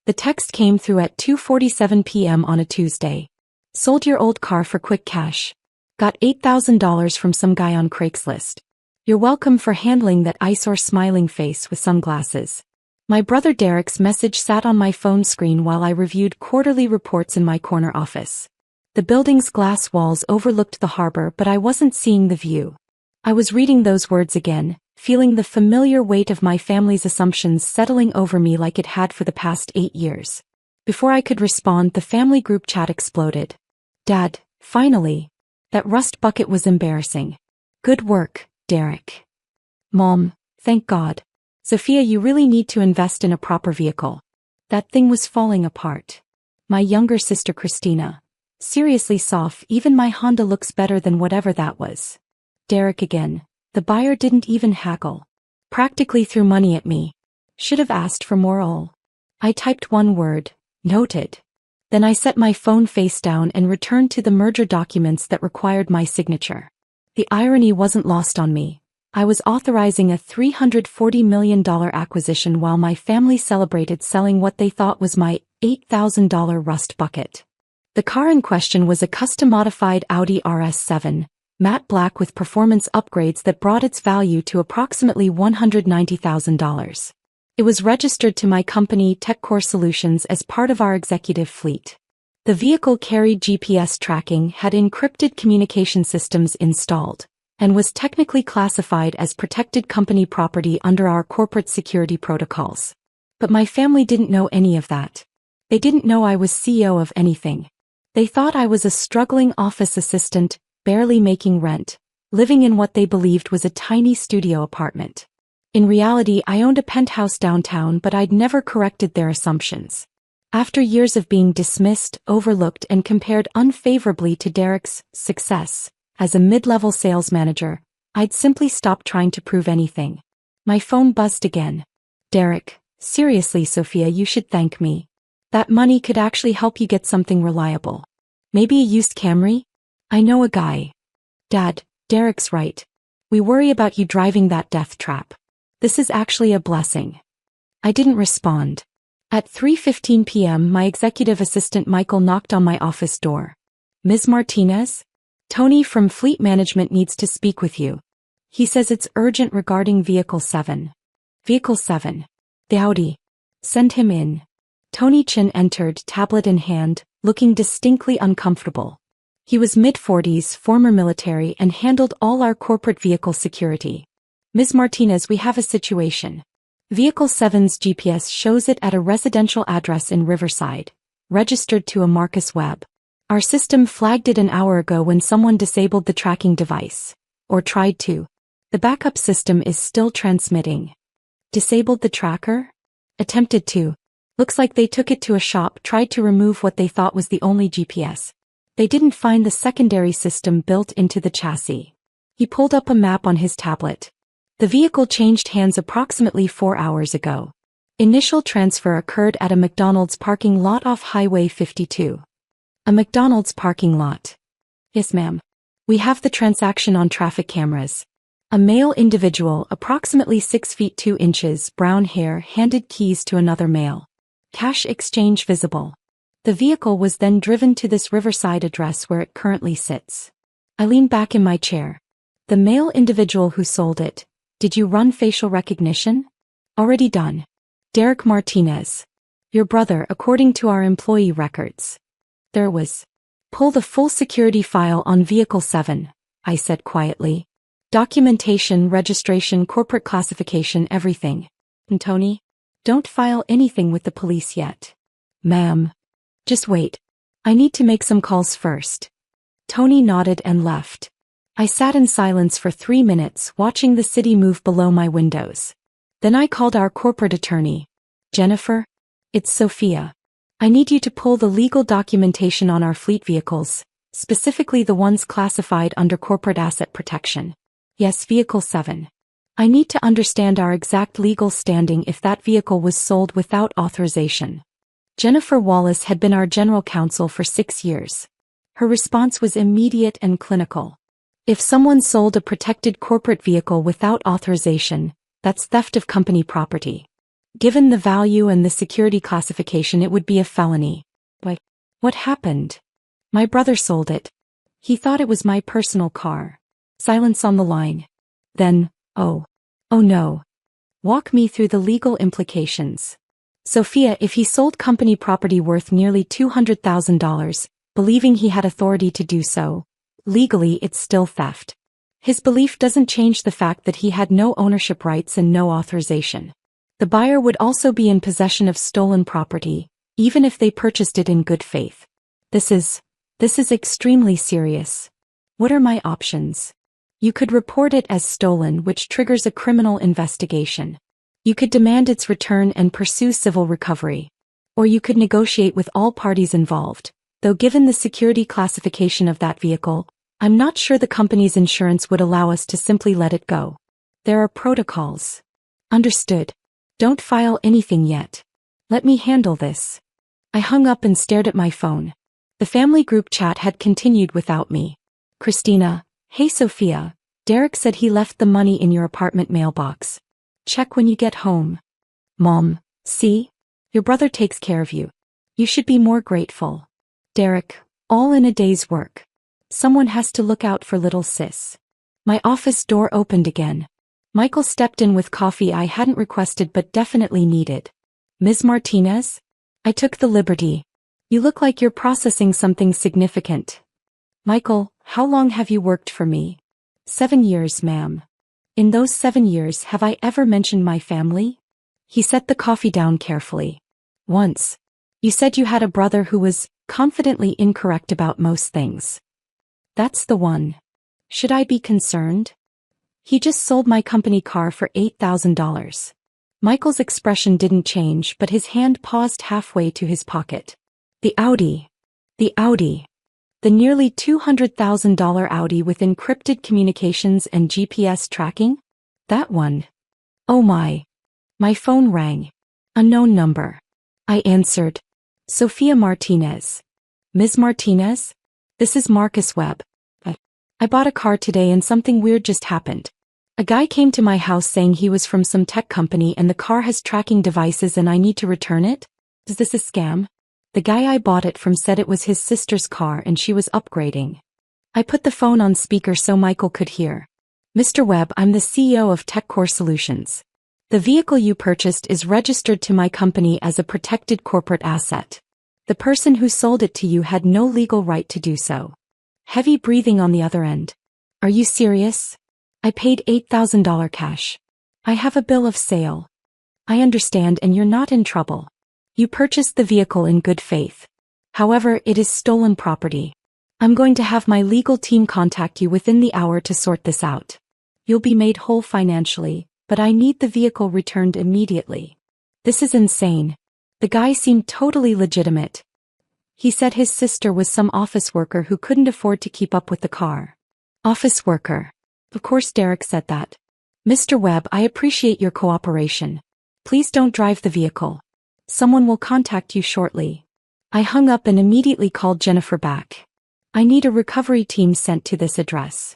The text came through at 2:47 p.m. on a Tuesday. Sold your old car for quick cash. Got $8,000 from some guy on Craigslist. You're welcome for handling that eyesore smiling face with sunglasses. My brother Derek's message sat on my phone screen while I reviewed quarterly reports in my corner office. The building's glass walls overlooked the harbor, but I wasn't seeing the view. I was reading those words again, feeling the familiar weight of my family's assumptions settling over me like it had for the past 8 years. Before I could respond, the family group chat exploded. Dad, finally. That rust bucket was embarrassing. Good work, Derek. Mom, thank God. Sophia, you really need to invest in a proper vehicle. That thing was falling apart. My younger sister Christina. Seriously, Soph, even my Honda looks better than whatever that was. Derek again. The buyer didn't even haggle. Practically threw money at me. Should have asked for more oil. I typed one word. Noted. Then I set my phone face down and returned to the merger documents that required my signature. The irony wasn't lost on me. I was authorizing a $340 million acquisition while my family celebrated selling what they thought was my $8,000 rust bucket. The car in question was a custom-modified Audi RS7, matte black with performance upgrades that brought its value to approximately $190,000. It was registered to my company TechCore Solutions as part of our executive fleet. The vehicle carried GPS tracking, had encrypted communication systems installed, and was technically classified as protected company property under our corporate security protocols. But my family didn't know any of that. They didn't know I was CEO of anything. They thought I was a struggling office assistant, barely making rent, living in what they believed was a tiny studio apartment. In reality, I owned a penthouse downtown, but I'd never corrected their assumptions. After years of being dismissed, overlooked, and compared unfavorably to Derek's success as a mid-level sales manager, I'd simply stopped trying to prove anything. My phone buzzed again. Derek, seriously, Sophia, you should thank me. That money could actually help you get something reliable. Maybe a used Camry? I know a guy. Dad, Derek's right. We worry about you driving that death trap. This is actually a blessing. I didn't respond. At 3:15 p.m., my executive assistant Michael knocked on my office door. Ms. Martinez? Tony from Fleet Management needs to speak with you. He says it's urgent regarding Vehicle 7. Vehicle 7. The Audi. Send him in. Tony Chin entered, tablet in hand, looking distinctly uncomfortable. He was mid-40s, former military, and handled all our corporate vehicle security. Ms. Martinez, we have a situation. Vehicle 7's GPS shows it at a residential address in Riverside, registered to a Marcus Webb. Our system flagged it an hour ago when someone disabled the tracking device. Or tried to. The backup system is still transmitting. Disabled the tracker? Attempted to. Looks like they took it to a shop, tried to remove what they thought was the only GPS. They didn't find the secondary system built into the chassis. He pulled up a map on his tablet. The vehicle changed hands approximately 4 hours ago. Initial transfer occurred at a McDonald's parking lot off Highway 52. A McDonald's parking lot. Yes, ma'am. We have the transaction on traffic cameras. A male individual, approximately 6 feet 2 inches, brown hair, handed keys to another male. Cash exchange visible. The vehicle was then driven to this Riverside address where it currently sits. I leaned back in my chair. The male individual who sold it. Did you run facial recognition? Already done. Derek Martinez. Your brother, according to our employee records. There was. Pull the full security file on Vehicle 7, I said quietly. Documentation, registration, corporate classification, everything. And Tony? Don't file anything with the police yet. Ma'am. Just wait. I need to make some calls first. Tony nodded and left. I sat in silence for 3 minutes, watching the city move below my windows. Then I called our corporate attorney. Jennifer? It's Sophia. I need you to pull the legal documentation on our fleet vehicles, specifically the ones classified under corporate asset protection. Yes, Vehicle 7. I need to understand our exact legal standing if that vehicle was sold without authorization. Jennifer Wallace had been our general counsel for 6 years. Her response was immediate and clinical. If someone sold a protected corporate vehicle without authorization, that's theft of company property. Given the value and the security classification, it would be a felony. What happened? My brother sold it. He thought it was my personal car. Silence on the line. Then, oh no. Walk me through the legal implications. Sophia, if he sold company property worth nearly $200,000, believing he had authority to do so, legally it's still theft. His belief doesn't change the fact that he had no ownership rights and no authorization. The buyer would also be in possession of stolen property, even if they purchased it in good faith. This is extremely serious. What are my options? You could report it as stolen, which triggers a criminal investigation. You could demand its return and pursue civil recovery. Or you could negotiate with all parties involved, though given the security classification of that vehicle, I'm not sure the company's insurance would allow us to simply let it go. There are protocols. Understood. Don't file anything yet. Let me handle this. I hung up and stared at my phone. The family group chat had continued without me. Christina, hey Sophia, Derek said he left the money in your apartment mailbox. Check when you get home. Mom, see? Your brother takes care of you. You should be more grateful. Derek, all in a day's work. Someone has to look out for little sis. My office door opened again. Michael stepped in with coffee I hadn't requested but definitely needed. Ms. Martinez? I took the liberty. You look like you're processing something significant. Michael, how long have you worked for me? 7 years, ma'am. In those 7 years, have I ever mentioned my family? He set the coffee down carefully. Once. You said you had a brother who was confidently incorrect about most things. That's the one. Should I be concerned? He just sold my company car for $8,000. Michael's expression didn't change, but his hand paused halfway to his pocket. The Audi. The Audi. The nearly $200,000 Audi with encrypted communications and GPS tracking? That one. Oh my. My phone rang. Unknown number. I answered. Sophia Martinez. Ms. Martinez? This is Marcus Webb. I bought a car today and something weird just happened. A guy came to my house saying he was from some tech company and the car has tracking devices and I need to return it? Is this a scam? The guy I bought it from said it was his sister's car and she was upgrading. I put the phone on speaker so Michael could hear. Mr. Webb, I'm the CEO of TechCore Solutions. The vehicle you purchased is registered to my company as a protected corporate asset. The person who sold it to you had no legal right to do so. Heavy breathing on the other end. Are you serious? I paid $8,000 cash. I have a bill of sale. I understand and you're not in trouble. You purchased the vehicle in good faith. However, it is stolen property. I'm going to have my legal team contact you within the hour to sort this out. You'll be made whole financially, but I need the vehicle returned immediately. This is insane. The guy seemed totally legitimate. He said his sister was some office worker who couldn't afford to keep up with the car. Office worker. Of course Derek said that. Mr. Webb, I appreciate your cooperation. Please don't drive the vehicle. Someone will contact you shortly. I hung up and immediately called Jennifer back. I need a recovery team sent to this address.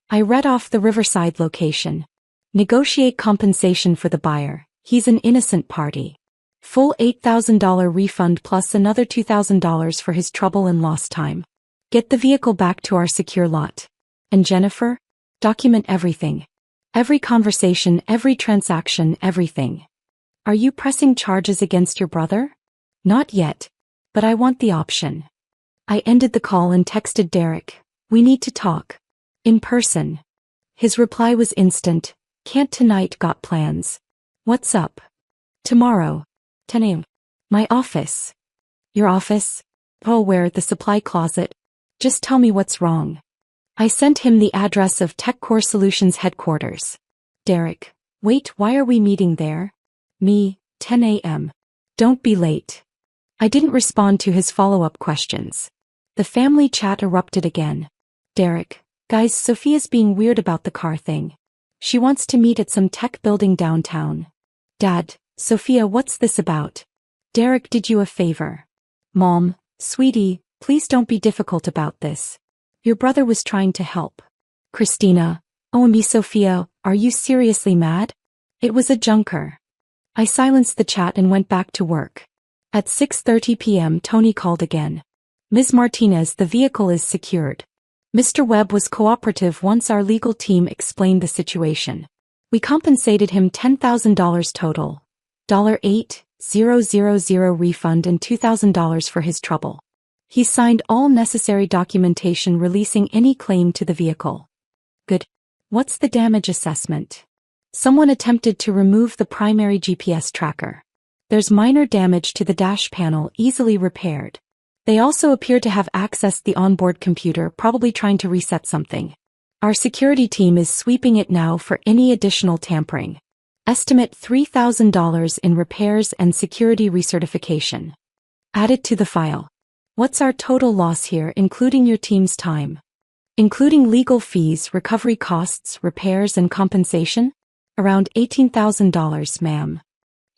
I read off the Riverside location. Negotiate compensation for the buyer. He's an innocent party. Full $8,000 refund plus another $2,000 for his trouble and lost time. Get the vehicle back to our secure lot. And Jennifer? Document everything. Every conversation, every transaction, everything. Are you pressing charges against your brother? Not yet. But I want the option. I ended the call and texted Derek. We need to talk. In person. His reply was instant. Can't tonight, got plans. What's up? Tomorrow. 10 a.m. My office. Your office? Oh, where? The supply closet. Just tell me what's wrong. I sent him the address of TechCore Solutions headquarters. Derek. Wait, why are we meeting there? Me, 10 a.m. Don't be late. I didn't respond to his follow-up questions. The family chat erupted again. Derek. Guys, Sophia's being weird about the car thing. She wants to meet at some tech building downtown. Dad, Sophia, what's this about? Derek did you a favor. Mom, sweetie, please don't be difficult about this. Your brother was trying to help. Christina, OMG Sophia, are you seriously mad? It was a junker. I silenced the chat and went back to work. At 6:30 p.m. Tony called again. Ms. Martinez, the vehicle is secured. Mr. Webb was cooperative once our legal team explained the situation. We compensated him $10,000 total, $8,000 refund and $2,000 for his trouble. He signed all necessary documentation releasing any claim to the vehicle. Good. What's the damage assessment? Someone attempted to remove the primary GPS tracker. There's minor damage to the dash panel, easily repaired. They also appear to have accessed the onboard computer, probably trying to reset something. Our security team is sweeping it now for any additional tampering. Estimate $3,000 in repairs and security recertification. Add it to the file. What's our total loss here, including your team's time? Including legal fees, recovery costs, repairs and compensation? Around $18,000, ma'am.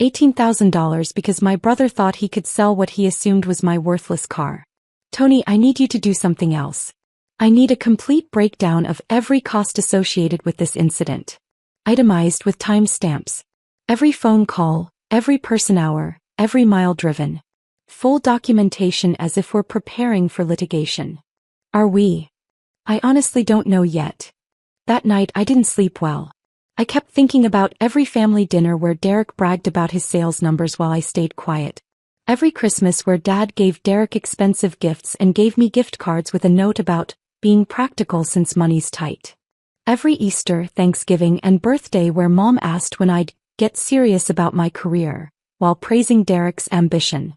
$18,000 because my brother thought he could sell what he assumed was my worthless car. Tony, I need you to do something else. I need a complete breakdown of every cost associated with this incident. Itemized with timestamps. Every phone call, every person hour, every mile driven. Full documentation as if we're preparing for litigation. Are we? I honestly don't know yet. That night I didn't sleep well. I kept thinking about every family dinner where Derek bragged about his sales numbers while I stayed quiet. Every Christmas where Dad gave Derek expensive gifts and gave me gift cards with a note about being practical since money's tight. Every Easter, Thanksgiving, and birthday where Mom asked when I'd get serious about my career, while praising Derek's ambition.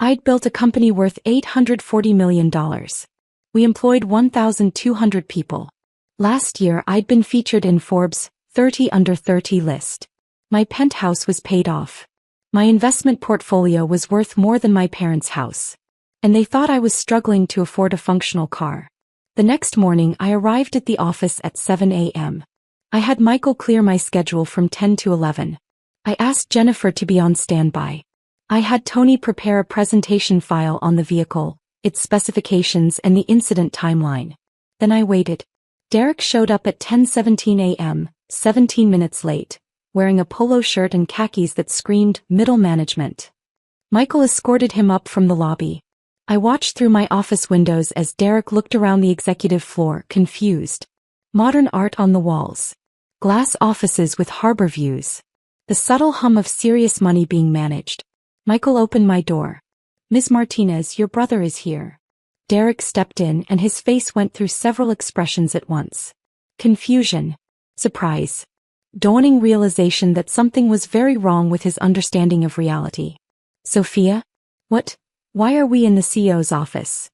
I'd built a company worth $840 million. We employed 1,200 people. Last year I'd been featured in Forbes' 30 Under 30 list. My penthouse was paid off. My investment portfolio was worth more than my parents' house. And they thought I was struggling to afford a functional car. The next morning I arrived at the office at 7 a.m. I had Michael clear my schedule from 10 to 11. I asked Jennifer to be on standby. I had Tony prepare a presentation file on the vehicle, its specifications and the incident timeline. Then I waited. Derek showed up at 10:17 a.m., 17 minutes late, wearing a polo shirt and khakis that screamed middle management. Michael escorted him up from the lobby. I watched through my office windows as Derek looked around the executive floor, confused. Modern art on the walls. Glass offices with harbor views. The subtle hum of serious money being managed. Michael opened my door. Ms. Martinez, your brother is here. Derek stepped in and his face went through several expressions at once. Confusion. Surprise. Dawning realization that something was very wrong with his understanding of reality. Sophia? What? Why are we in the CEO's office?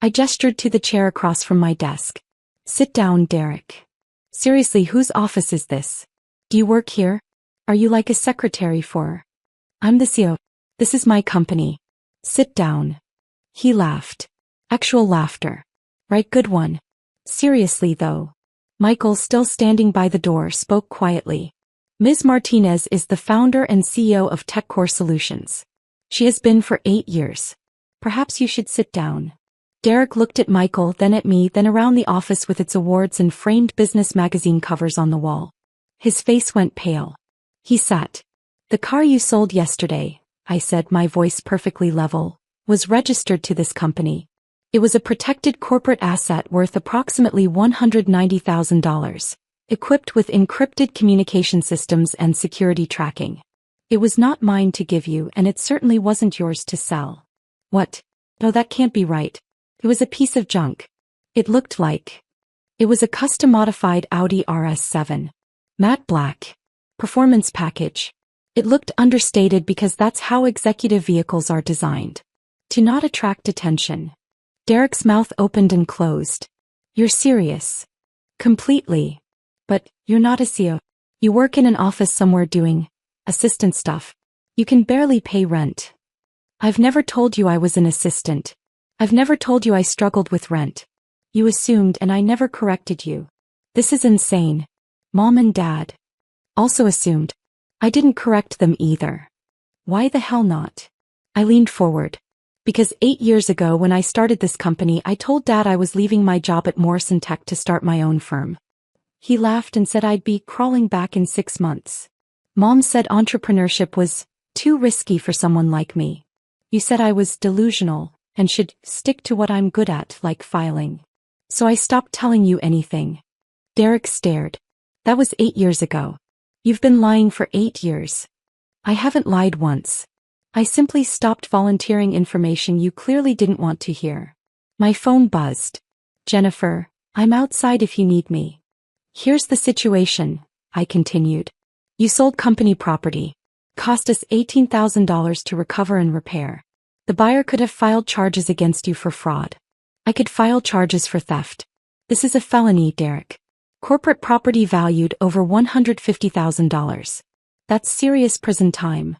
I gestured to the chair across from my desk. Sit down, Derek. Seriously, whose office is this? Do you work here? Are you like a secretary for? I'm the CEO. This is my company. Sit down. He laughed. Actual laughter. Right, good one. Seriously though. Michael, still standing by the door, spoke quietly. Ms. Martinez is the founder and CEO of TechCore Solutions. She has been for 8 years. Perhaps you should sit down. Derek looked at Michael, then at me, then around the office with its awards and framed business magazine covers on the wall. His face went pale. He sat. The car you sold yesterday, I said, my voice perfectly level, was registered to this company. It was a protected corporate asset worth approximately $190,000, equipped with encrypted communication systems and security tracking. It was not mine to give you, and it certainly wasn't yours to sell. What? No, that can't be right. It was a piece of junk. It looked like. It was a custom-modified Audi RS7. Matte black. Performance package. It looked understated because that's how executive vehicles are designed. To not attract attention. Derek's mouth opened and closed. You're serious. Completely. But, you're not a CEO. You work in an office somewhere doing assistant stuff. You can barely pay rent. I've never told you I was an assistant. I've never told you I struggled with rent. You assumed and I never corrected you. This is insane. Mom and Dad also assumed. I didn't correct them either. Why the hell not? I leaned forward. Because 8 years ago when I started this company, I told Dad I was leaving my job at Morrison Tech to start my own firm. He laughed and said I'd be crawling back in 6 months. Mom said entrepreneurship was too risky for someone like me. You said I was delusional and should stick to what I'm good at, like filing. So I stopped telling you anything. Derek stared. That was 8 years ago. You've been lying for 8 years. I haven't lied once. I simply stopped volunteering information you clearly didn't want to hear. My phone buzzed. Jennifer, I'm outside if you need me. Here's the situation, I continued. You sold company property. Cost us $18,000 to recover and repair. The buyer could have filed charges against you for fraud. I could file charges for theft. This is a felony, Derek. Corporate property valued over $150,000. That's serious prison time.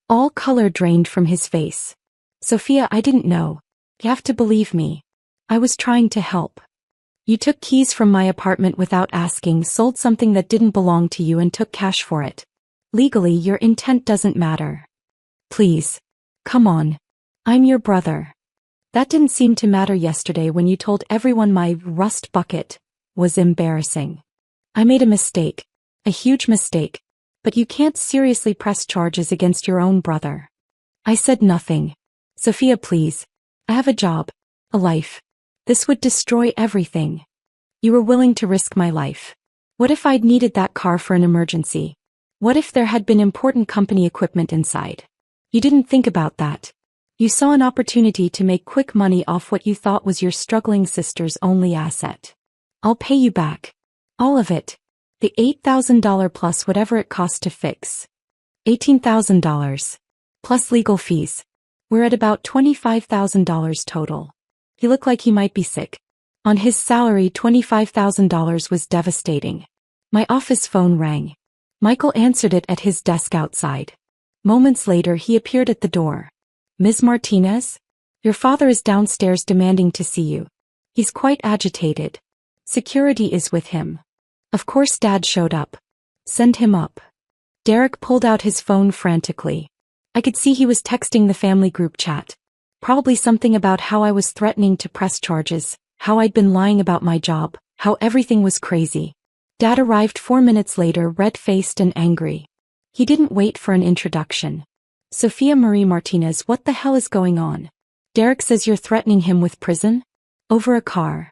All color drained from his face. Sophia, I didn't know. You have to believe me. I was trying to help. You took keys from my apartment without asking, sold something that didn't belong to you and took cash for it. Legally, your intent doesn't matter. Please. Come on. I'm your brother. That didn't seem to matter yesterday when you told everyone my rust bucket was embarrassing. I made a mistake. A huge mistake. But you can't seriously press charges against your own brother. I said nothing. Sophia, please. I have a job. A life. This would destroy everything. You were willing to risk my life. What if I'd needed that car for an emergency? What if there had been important company equipment inside? You didn't think about that. You saw an opportunity to make quick money off what you thought was your struggling sister's only asset. I'll pay you back. All of it. The $8,000 plus whatever it cost to fix. $18,000. Plus legal fees. We're at about $25,000 total. He looked like he might be sick. On his salary, $25,000 was devastating. My office phone rang. Michael answered it at his desk outside. Moments later, he appeared at the door. Ms. Martinez? Your father is downstairs demanding to see you. He's quite agitated. Security is with him. Of course Dad showed up. Send him up. Derek pulled out his phone frantically. I could see he was texting the family group chat. Probably something about how I was threatening to press charges, how I'd been lying about my job, how everything was crazy. Dad arrived 4 minutes later, red-faced and angry. He didn't wait for an introduction. Sophia Marie Martinez, what the hell is going on? Derek says you're threatening him with prison? Over a car.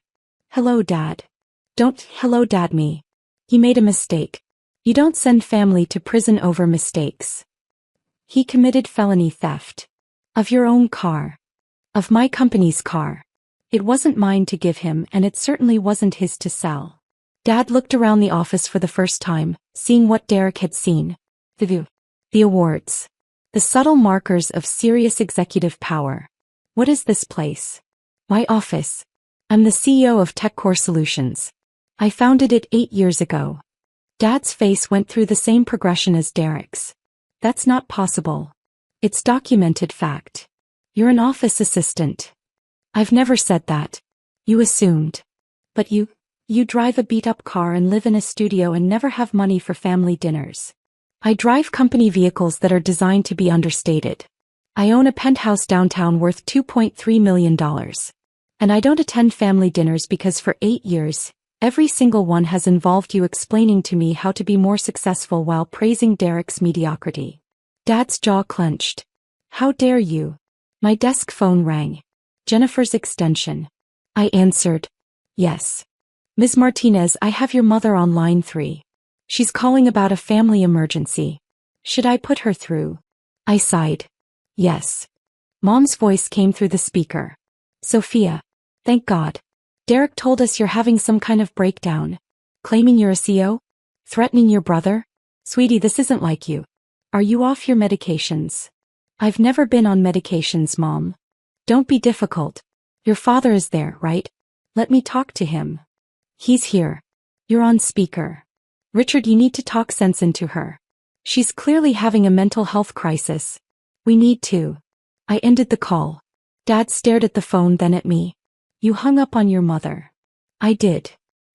Hello, Dad. Don't hello, Dad me. He made a mistake. You don't send family to prison over mistakes. He committed felony theft. Of your own car. Of my company's car. It wasn't mine to give him, and it certainly wasn't his to sell. Dad looked around the office for the first time, seeing what Derek had seen. The view. The awards. The subtle markers of serious executive power. What is this place? My office. I'm the CEO of TechCore Solutions. I founded it 8 years ago. Dad's face went through the same progression as Derek's. That's not possible. It's documented fact. You're an office assistant. I've never said that. You assumed. But you drive a beat-up car and live in a studio and never have money for family dinners. I drive company vehicles that are designed to be understated. I own a penthouse downtown worth $2.3 million. And I don't attend family dinners because for 8 years, every single one has involved you explaining to me how to be more successful while praising Derek's mediocrity. Dad's jaw clenched. How dare you? My desk phone rang. Jennifer's extension. I answered. Yes. Ms. Martinez, I have your mother on line 3. She's calling about a family emergency. Should I put her through? I sighed. Yes. Mom's voice came through the speaker. Sophia. Thank God. Derek told us you're having some kind of breakdown. Claiming you're a CO? Threatening your brother? Sweetie, this isn't like you. Are you off your medications? I've never been on medications, Mom. Don't be difficult. Your father is there, right? Let me talk to him. He's here. You're on speaker. Richard, you need to talk sense into her. She's clearly having a mental health crisis. We need to. I ended the call. Dad stared at the phone, then at me. You hung up on your mother. I did.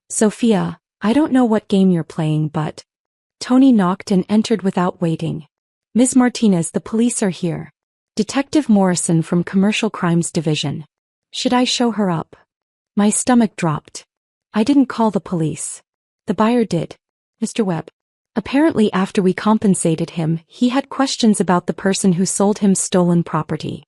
Sophia, I don't know what game you're playing, but... Tony knocked and entered without waiting. Ms. Martinez, the police are here. Detective Morrison from Commercial Crimes Division. Should I show her up? My stomach dropped. I didn't call the police. The buyer did. Mr. Webb. Apparently after we compensated him, he had questions about the person who sold him stolen property.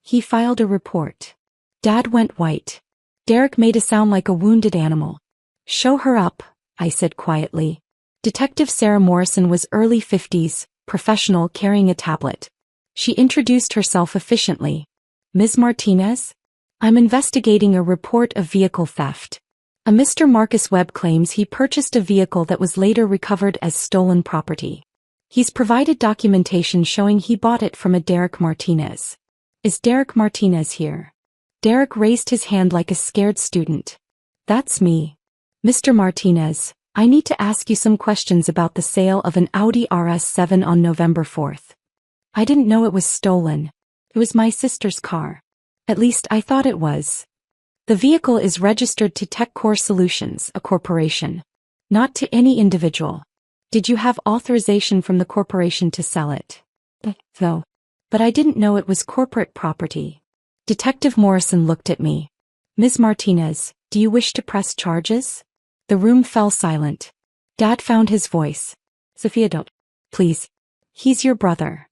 He filed a report. Dad went white. Derek made a sound like a wounded animal. Show her up, I said quietly. Detective Sarah Morrison was early 50s, professional, carrying a tablet. She introduced herself efficiently. Ms. Martinez? I'm investigating a report of vehicle theft. A Mr. Marcus Webb claims he purchased a vehicle that was later recovered as stolen property. He's provided documentation showing he bought it from a Derek Martinez. Is Derek Martinez here? Derek raised his hand like a scared student. That's me. Mr. Martinez, I need to ask you some questions about the sale of an Audi RS7 on November 4th. I didn't know it was stolen. It was my sister's car. At least I thought it was. The vehicle is registered to TechCore Solutions, a corporation. Not to any individual. Did you have authorization from the corporation to sell it? No. But I didn't know it was corporate property. Detective Morrison looked at me. Ms. Martinez, do you wish to press charges? The room fell silent. Dad found his voice. Sophia, don't. Please. He's your brother.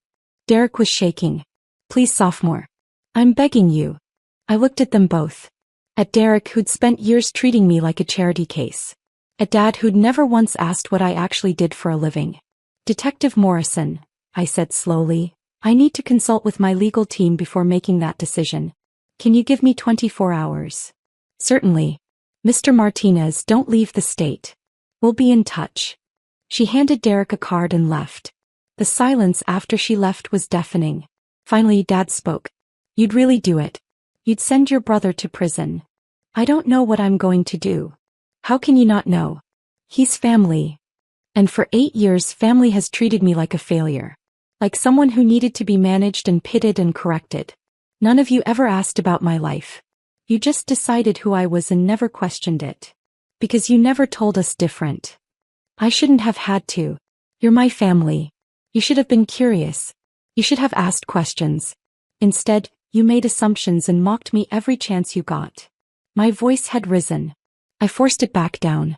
Derek was shaking. Please, sophomore. I'm begging you. I looked at them both. At Derek, who'd spent years treating me like a charity case. At Dad, who'd never once asked what I actually did for a living. Detective Morrison, I said slowly, I need to consult with my legal team before making that decision. Can you give me 24 hours? Certainly. Mr. Martinez, don't leave the state. We'll be in touch. She handed Derek a card and left. The silence after she left was deafening. Finally, Dad spoke. You'd really do it. You'd send your brother to prison. I don't know what I'm going to do. How can you not know? He's family. And for 8 years, family has treated me like a failure. Like someone who needed to be managed and pitted and corrected. None of you ever asked about my life. You just decided who I was and never questioned it. Because you never told us different. I shouldn't have had to. You're my family. You should have been curious. You should have asked questions. Instead, you made assumptions and mocked me every chance you got. My voice had risen. I forced it back down.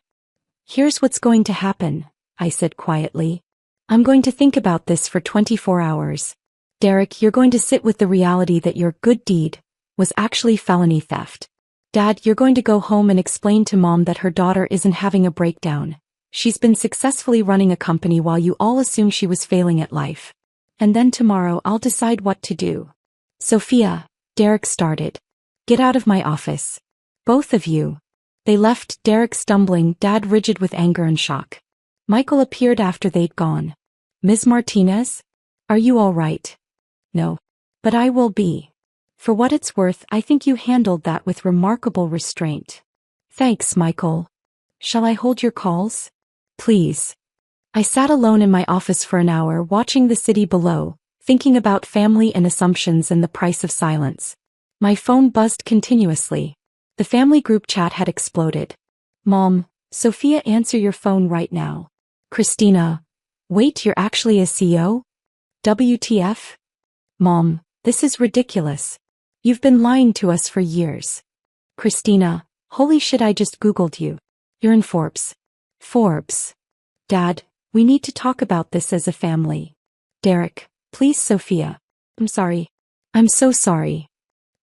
Here's what's going to happen, I said quietly. I'm going to think about this for 24 hours. Derek, you're going to sit with the reality that your good deed was actually felony theft. Dad, you're going to go home and explain to Mom that her daughter isn't having a breakdown. She's been successfully running a company while you all assume she was failing at life. And then tomorrow I'll decide what to do. Sophia, Derek started. Get out of my office. Both of you. They left, Derek stumbling, Dad rigid with anger and shock. Michael appeared after they'd gone. Ms. Martinez? Are you all right? No. But I will be. For what it's worth, I think you handled that with remarkable restraint. Thanks, Michael. Shall I hold your calls? Please. I sat alone in my office for an hour watching the city below, thinking about family and assumptions and the price of silence. My phone buzzed continuously. The family group chat had exploded. Mom, Sophia, answer your phone right now. Christina, wait, you're actually a CEO? WTF? Mom, this is ridiculous. You've been lying to us for years. Christina, holy shit, I just Googled you. You're in Forbes. Forbes. Dad, we need to talk about this as a family. Derek, please, Sophia. I'm sorry. I'm so sorry.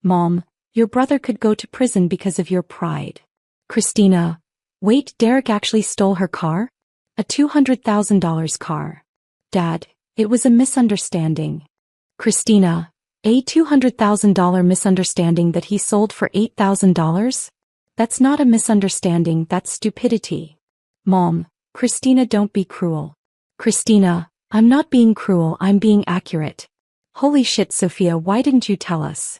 Mom, your brother could go to prison because of your pride. Christina, wait, Derek actually stole her car? A $200,000 car. Dad, it was a misunderstanding. Christina, a $200,000 misunderstanding that he sold for $8,000? That's not a misunderstanding, that's stupidity. Mom, Christina, don't be cruel. Christina, I'm not being cruel, I'm being accurate. Holy shit, Sophia, why didn't you tell us?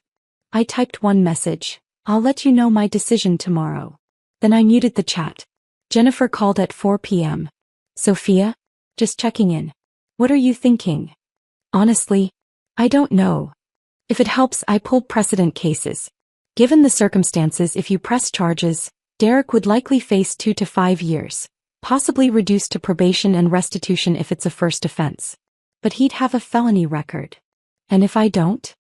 I typed one message. I'll let you know my decision tomorrow. Then I muted the chat. Jennifer called at 4 p.m. Sophia? Just checking in. What are you thinking? Honestly, I don't know. If it helps, I pulled precedent cases. Given the circumstances, if you press charges, Derek would likely face 2 to 5 years, possibly reduced to probation and restitution if it's a first offense. But he'd have a felony record. And if I don't?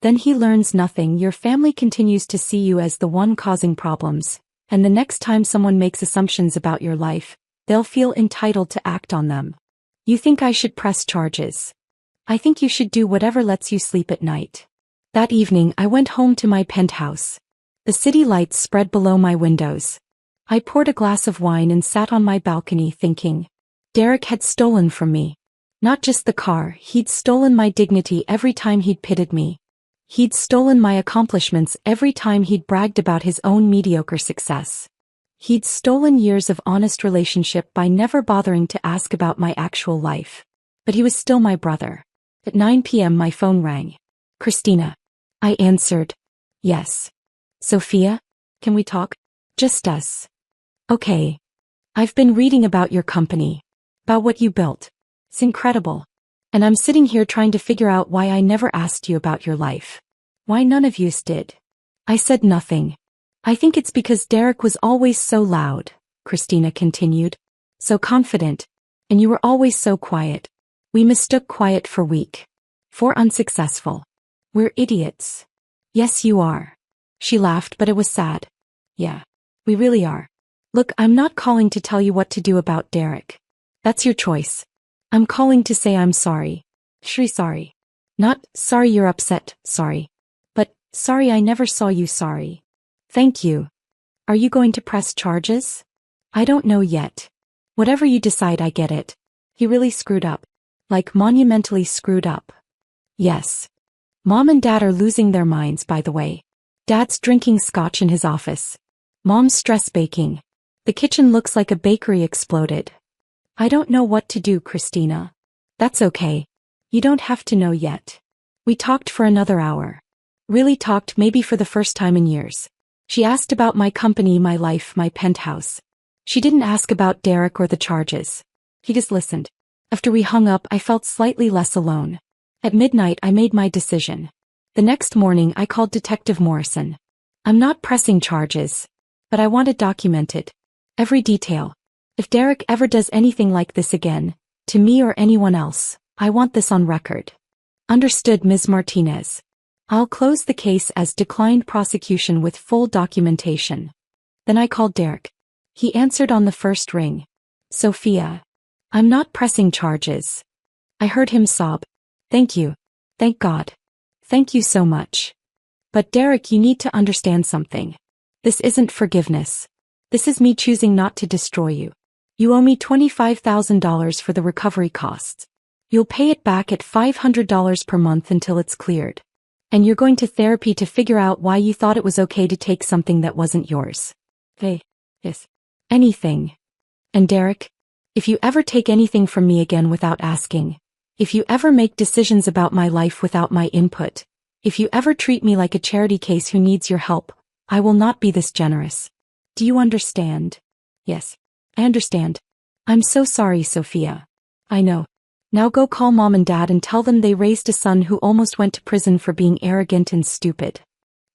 Then he learns nothing. Your family continues to see you as the one causing problems, and the next time someone makes assumptions about your life, they'll feel entitled to act on them. You think I should press charges. I think you should do whatever lets you sleep at night. That evening I went home to my penthouse. The city lights spread below my windows. I poured a glass of wine and sat on my balcony thinking. Derek had stolen from me. Not just the car, he'd stolen my dignity every time he'd pitted me. He'd stolen my accomplishments every time he'd bragged about his own mediocre success. He'd stolen years of honest relationship by never bothering to ask about my actual life. But he was still my brother. At 9 p.m. my phone rang. Christina. I answered. Yes. Sophia? Can we talk? Just us. Okay. I've been reading about your company. About what you built. It's incredible. And I'm sitting here trying to figure out why I never asked you about your life. Why none of yous did. I said nothing. I think it's because Derek was always so loud, Christina continued. So confident. And you were always so quiet. We mistook quiet for weak. For unsuccessful. We're idiots. Yes, you are. She laughed, but it was sad. Yeah. We really are. Look, I'm not calling to tell you what to do about Derek. That's your choice. I'm calling to say I'm sorry. Shri sorry. Not, sorry you're upset, sorry. But, sorry I never saw you sorry. Thank you. Are you going to press charges? I don't know yet. Whatever you decide, I get it. He really screwed up. Like monumentally screwed up. Yes. Mom and Dad are losing their minds, by the way. Dad's drinking scotch in his office. Mom's stress baking. The kitchen looks like a bakery exploded. I don't know what to do, Christina. That's okay. You don't have to know yet. We talked for another hour. Really talked, maybe for the first time in years. She asked about my company, my life, my penthouse. She didn't ask about Derek or the charges. He just listened. After we hung up, I felt slightly less alone. At midnight, I made my decision. The next morning, I called Detective Morrison. I'm not pressing charges. But I want it documented. Every detail. If Derek ever does anything like this again, to me or anyone else, I want this on record. Understood, Ms. Martinez. I'll close the case as declined prosecution with full documentation. Then I called Derek. He answered on the first ring. Sophia. I'm not pressing charges. I heard him sob. Thank you. Thank God. Thank you so much. But Derek, you need to understand something. This isn't forgiveness. This is me choosing not to destroy you. You owe me $25,000 for the recovery costs. You'll pay it back at $500 per month until it's cleared. And you're going to therapy to figure out why you thought it was okay to take something that wasn't yours. Hey. Yes. Anything. And Derek, if you ever take anything from me again without asking, if you ever make decisions about my life without my input, if you ever treat me like a charity case who needs your help, I will not be this generous. Do you understand? Yes. I understand. I'm so sorry, Sophia. I know. Now go call Mom and Dad and tell them they raised a son who almost went to prison for being arrogant and stupid.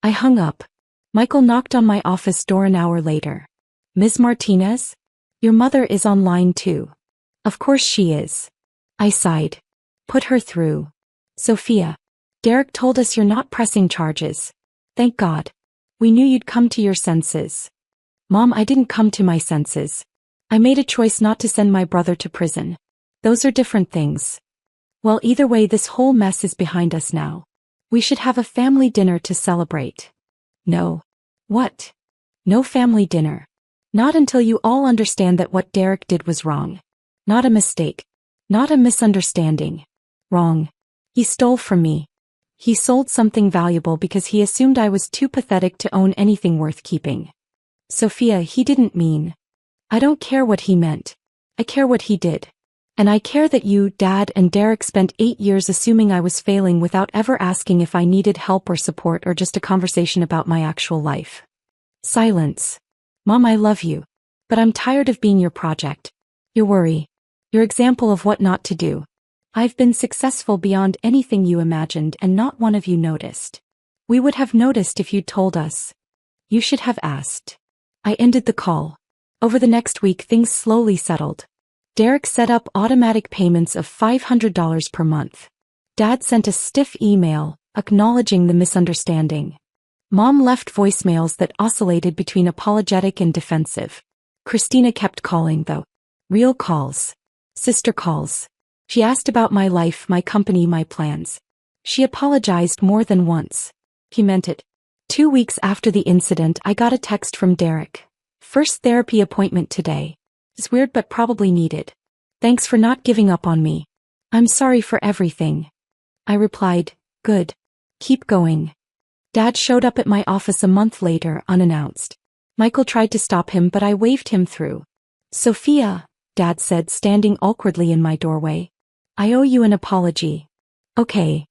I hung up. Michael knocked on my office door an hour later. Ms. Martinez? Your mother is online too. Of course she is. I sighed. Put her through. Sophia. Derek told us you're not pressing charges. Thank God. We knew you'd come to your senses. Mom, I didn't come to my senses. I made a choice not to send my brother to prison. Those are different things. Well, either way, this whole mess is behind us now. We should have a family dinner to celebrate. No. What? No family dinner. Not until you all understand that what Derek did was wrong. Not a mistake. Not a misunderstanding. Wrong. He stole from me. He sold something valuable because he assumed I was too pathetic to own anything worth keeping. Sophia, he didn't mean. I don't care what he meant. I care what he did. And I care that you, Dad, and Derek spent 8 years assuming I was failing without ever asking if I needed help or support or just a conversation about my actual life. Silence. Mom, I love you. But I'm tired of being your project. Your worry. Your example of what not to do. I've been successful beyond anything you imagined and not one of you noticed. We would have noticed if you'd told us. You should have asked. I ended the call. Over the next week things slowly settled. Derek set up automatic payments of $500 per month. Dad sent a stiff email, acknowledging the misunderstanding. Mom left voicemails that oscillated between apologetic and defensive. Christina kept calling though. Real calls. Sister calls. She asked about my life, my company, my plans. She apologized more than once. He meant it. 2 weeks after the incident, I got a text from Derek. First therapy appointment today. It's weird but probably needed. Thanks for not giving up on me. I'm sorry for everything. I replied, good. Keep going. Dad showed up at my office a month later, unannounced. Michael tried to stop him, but I waved him through. Sophia, Dad said, standing awkwardly in my doorway. I owe you an apology. Okay.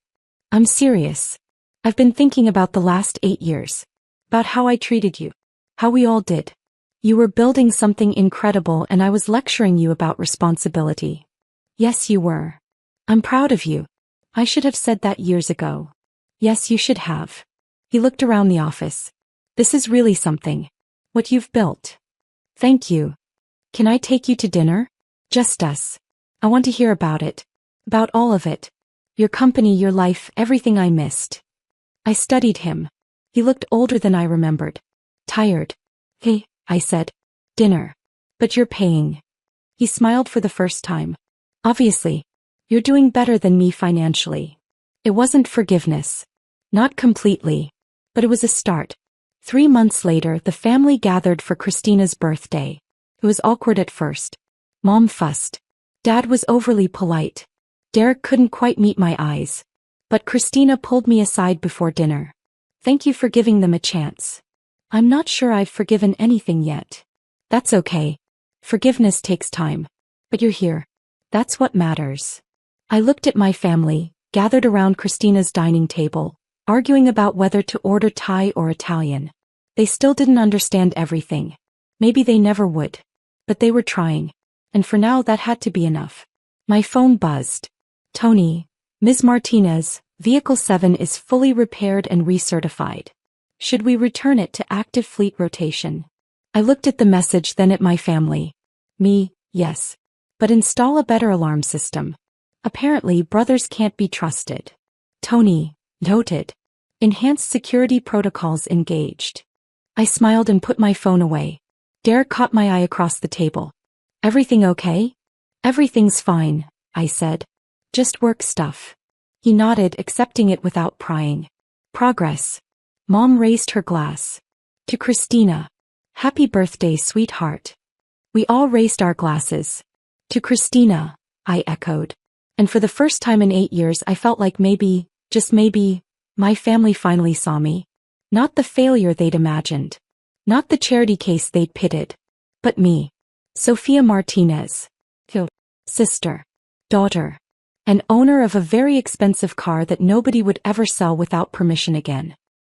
I'm serious. I've been thinking about the last 8 years. About how I treated you. How we all did. You were building something incredible and I was lecturing you about responsibility. Yes, you were. I'm proud of you. I should have said that years ago. Yes, you should have. He looked around the office. This is really something. What you've built. Thank you. Can I take you to dinner? Just us. I want to hear about it. About all of it. Your company, your life, everything I missed. I studied him. He looked older than I remembered. Tired. Hey, I said. Dinner. But you're paying. He smiled for the first time. Obviously. You're doing better than me financially. It wasn't forgiveness. Not completely. But it was a start. 3 months later, the family gathered for Christina's birthday. It was awkward at first. Mom fussed. Dad was overly polite. Derek couldn't quite meet my eyes. But Christina pulled me aside before dinner. Thank you for giving them a chance. I'm not sure I've forgiven anything yet. That's okay. Forgiveness takes time. But you're here. That's what matters. I looked at my family, gathered around Christina's dining table, arguing about whether to order Thai or Italian. They still didn't understand everything. Maybe they never would. But they were trying. And for now that had to be enough. My phone buzzed. Tony, Ms. Martinez, Vehicle 7 is fully repaired and recertified. Should we return it to active fleet rotation? I looked at the message, then at my family. Me, yes. But install a better alarm system. Apparently brothers can't be trusted. Tony, noted. Enhanced security protocols engaged. I smiled and put my phone away. Derek caught my eye across the table. Everything okay? Everything's fine, I said. Just work stuff. He nodded, accepting it without prying. Progress. Mom raised her glass. To Christina. Happy birthday, sweetheart. We all raised our glasses. To Christina, I echoed. And for the first time in 8 years I felt like maybe, just maybe, my family finally saw me. Not the failure they'd imagined. Not the charity case they'd pitted. But me. Sophia Martinez. Sister. Daughter. And owner of a very expensive car that nobody would ever sell without permission again.